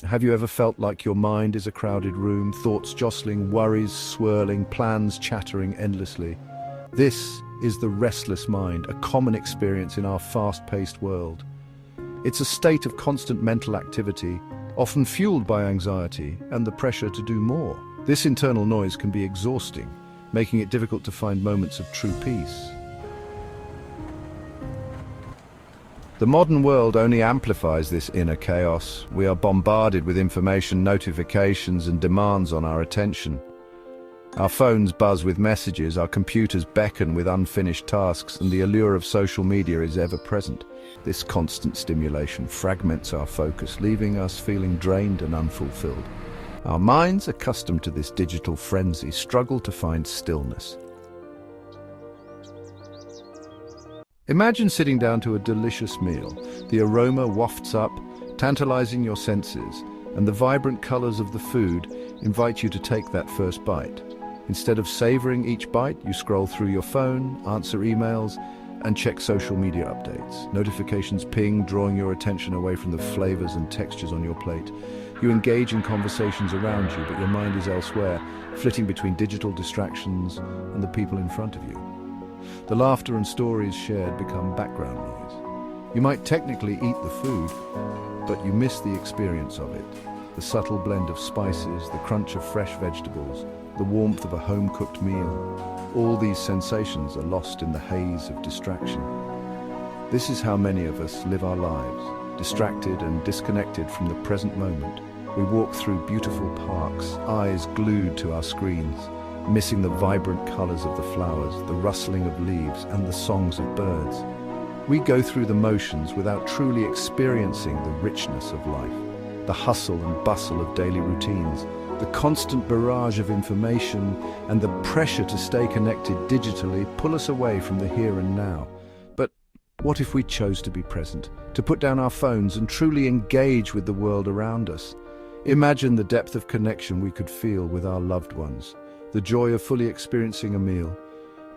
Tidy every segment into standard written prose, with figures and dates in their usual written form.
Have you ever felt like your mind is a crowded room, thoughts jostling, worries swirling, plans chattering endlessly? This is the restless mind, a common experience in our fast-paced world. It's a state of constant mental activity, often fueled by anxiety and the pressure to do more. This internal noise can be exhausting, making it difficult to find moments of true peace. The modern world only amplifies this inner chaos. We are bombarded with information, notifications, and demands on our attention. Our phones buzz with messages, our computers beckon with unfinished tasks, and the allure of social media is ever present. This constant stimulation fragments our focus, leaving us feeling drained and unfulfilled. Our minds, accustomed to this digital frenzy, struggle to find stillness. Imagine sitting down to a delicious meal. The aroma wafts up, tantalizing your senses, and the vibrant colors of the food invite you to take that first bite. Instead of savoring each bite, you scroll through your phone, answer emails, and check social media updates. Notifications ping, drawing your attention away from the flavors and textures on your plate. You engage in conversations around you, but your mind is elsewhere, flitting between digital distractions and the people in front of you. The laughter and stories shared become background noise. You might technically eat the food, but you miss the experience of it. The subtle blend of spices, the crunch of fresh vegetables, the warmth of a home-cooked meal. All these sensations are lost in the haze of distraction. This is how many of us live our lives, distracted and disconnected from the present moment. We walk through beautiful parks, eyes glued to our screens, missing the vibrant colors of the flowers, the rustling of leaves, and the songs of birds. We go through the motions without truly experiencing the richness of life. The hustle and bustle of daily routines, the constant barrage of information, and the pressure to stay connected digitally pull us away from the here and now. But what if we chose to be present, to put down our phones and truly engage with the world around us? Imagine the depth of connection we could feel with our loved ones, the joy of fully experiencing a meal,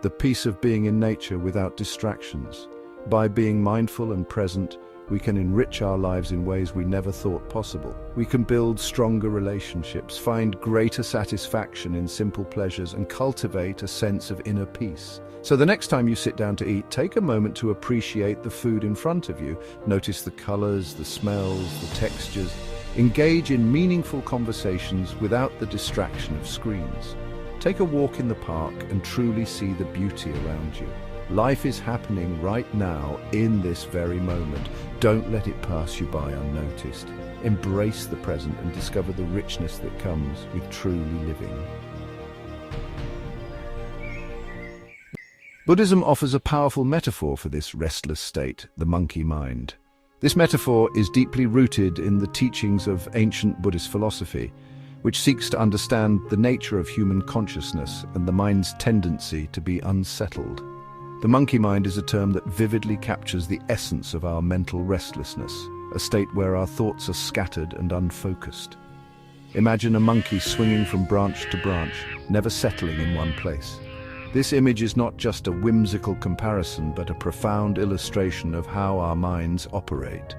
the peace of being in nature without distractions. By being mindful and present, we can enrich our lives in ways we never thought possible. We can build stronger relationships, find greater satisfaction in simple pleasures, and cultivate a sense of inner peace. So the next time you sit down to eat, take a moment to appreciate the food in front of you. Notice the colors, the smells, the textures. Engage in meaningful conversations without the distraction of screens. Take a walk in the park and truly see the beauty around you. Life is happening right now, in this very moment. Don't let it pass you by unnoticed. Embrace the present and discover the richness that comes with truly living. Buddhism offers a powerful metaphor for this restless state, the monkey mind. This metaphor is deeply rooted in the teachings of ancient Buddhist philosophy, which seeks to understand the nature of human consciousness and the mind's tendency to be unsettled. The monkey mind is a term that vividly captures the essence of our mental restlessness, a state where our thoughts are scattered and unfocused. Imagine a monkey swinging from branch to branch, never settling in one place. This image is not just a whimsical comparison, but a profound illustration of how our minds operate.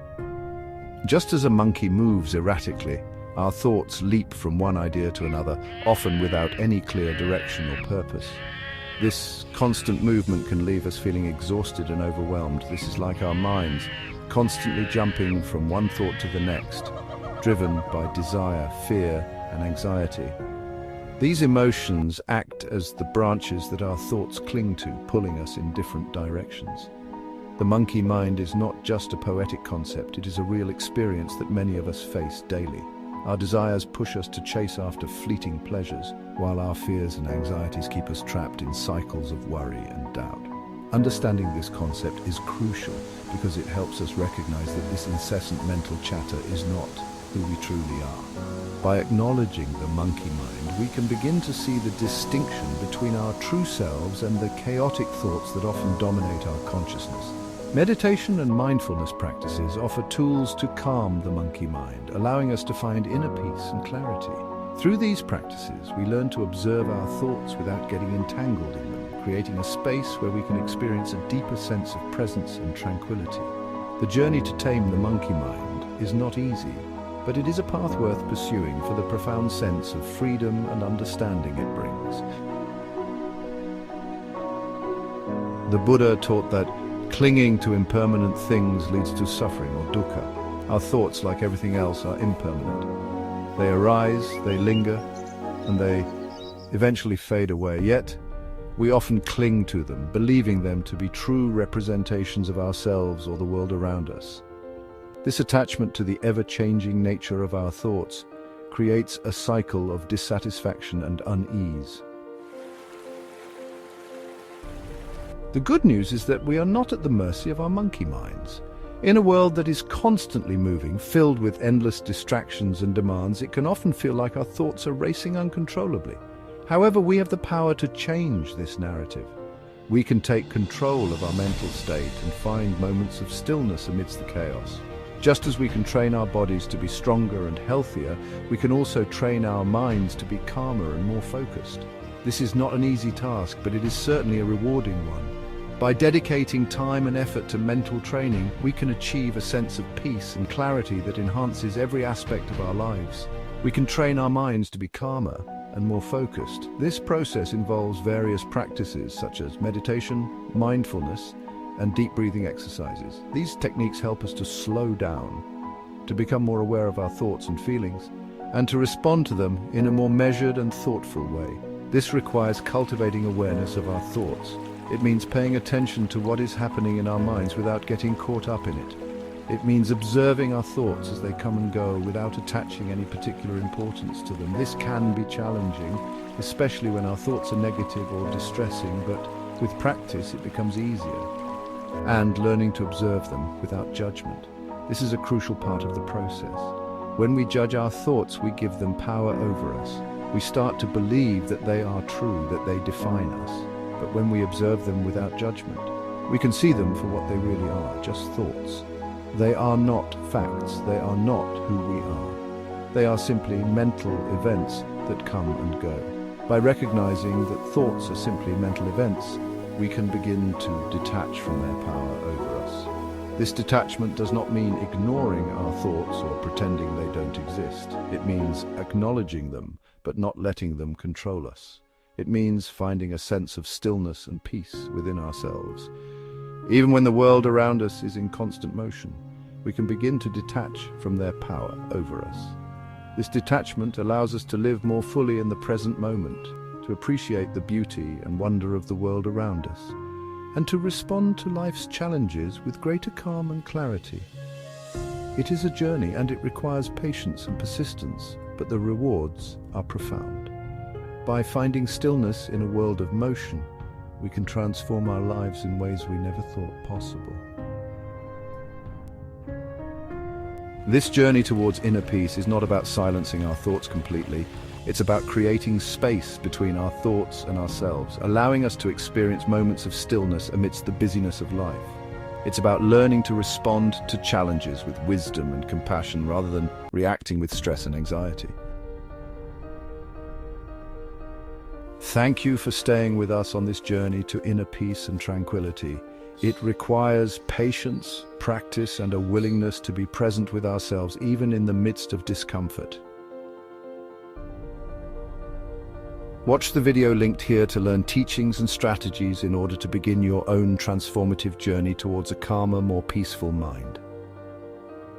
Just as a monkey moves erratically, our thoughts leap from one idea to another, often without any clear direction or purpose. This constant movement can leave us feeling exhausted and overwhelmed. This is like our minds, constantly jumping from one thought to the next, driven by desire, fear, and anxiety. These emotions act as the branches that our thoughts cling to, pulling us in different directions. The monkey mind is not just a poetic concept, it is a real experience that many of us face daily. Our desires push us to chase after fleeting pleasures, while our fears and anxieties keep us trapped in cycles of worry and doubt. Understanding this concept is crucial because it helps us recognize that this incessant mental chatter is not who we truly are. By acknowledging the monkey mind, we can begin to see the distinction between our true selves and the chaotic thoughts that often dominate our consciousness. Meditation and mindfulness practices offer tools to calm the monkey mind, allowing us to find inner peace and clarity. Through these practices, we learn to observe our thoughts without getting entangled in them, creating a space where we can experience a deeper sense of presence and tranquility. The journey to tame the monkey mind is not easy. but it is a path worth pursuing for the profound sense of freedom and understanding it brings. The Buddha taught that clinging to impermanent things leads to suffering, or dukkha. Our thoughts, like everything else, are impermanent. They arise, they linger, and they eventually fade away. Yet, we often cling to them, believing them to be true representations of ourselves or the world around us. This attachment to the ever-changing nature of our thoughts creates a cycle of dissatisfaction and unease. The good news is that we are not at the mercy of our monkey minds. In a world that is constantly moving, filled with endless distractions and demands, it can often feel like our thoughts are racing uncontrollably. However, we have the power to change this narrative. We can take control of our mental state and find moments of stillness amidst the chaos. Just as we can train our bodies to be stronger and healthier, we can also train our minds to be calmer and more focused. This is not an easy task, but it is certainly a rewarding one. By dedicating time and effort to mental training, we can achieve a sense of peace and clarity that enhances every aspect of our lives. We can train our minds to be calmer and more focused. This process involves various practices such as meditation, mindfulness, and deep breathing exercises. These techniques help us to slow down, to become more aware of our thoughts and feelings, and to respond to them in a more measured and thoughtful way. This requires cultivating awareness of our thoughts. It means paying attention to what is happening in our minds without getting caught up in it. It means observing our thoughts as they come and go without attaching any particular importance to them. This can be challenging, especially when our thoughts are negative or distressing, but with practice it becomes easier. And learning to observe them without judgment. This is a crucial part of the process. When we judge our thoughts, we give them power over us. We start to believe that they are true, that they define us. But when we observe them without judgment, we can see them for what they really are, just thoughts. They are not facts, they are not who we are. They are simply mental events that come and go. By recognizing that thoughts are simply mental events, we can begin to detach from their power over us. This detachment does not mean ignoring our thoughts or pretending they don't exist. It means acknowledging them, but not letting them control us. It means finding a sense of stillness and peace within ourselves. Even when the world around us is in constant motion, we can begin to detach from their power over us. This detachment allows us to live more fully in the present moment, to appreciate the beauty and wonder of the world around us, and to respond to life's challenges with greater calm and clarity. It is a journey and it requires patience and persistence, but the rewards are profound. By finding stillness in a world of motion, we can transform our lives in ways we never thought possible. This journey towards inner peace is not about silencing our thoughts completely. It's about creating space between our thoughts and ourselves, allowing us to experience moments of stillness amidst the busyness of life. It's about learning to respond to challenges with wisdom and compassion rather than reacting with stress and anxiety. Thank you for staying with us on this journey to inner peace and tranquility. It requires patience, practice, and a willingness to be present with ourselves even in the midst of discomfort. Watch the video linked here to learn teachings and strategies in order to begin your own transformative journey towards a calmer, more peaceful mind.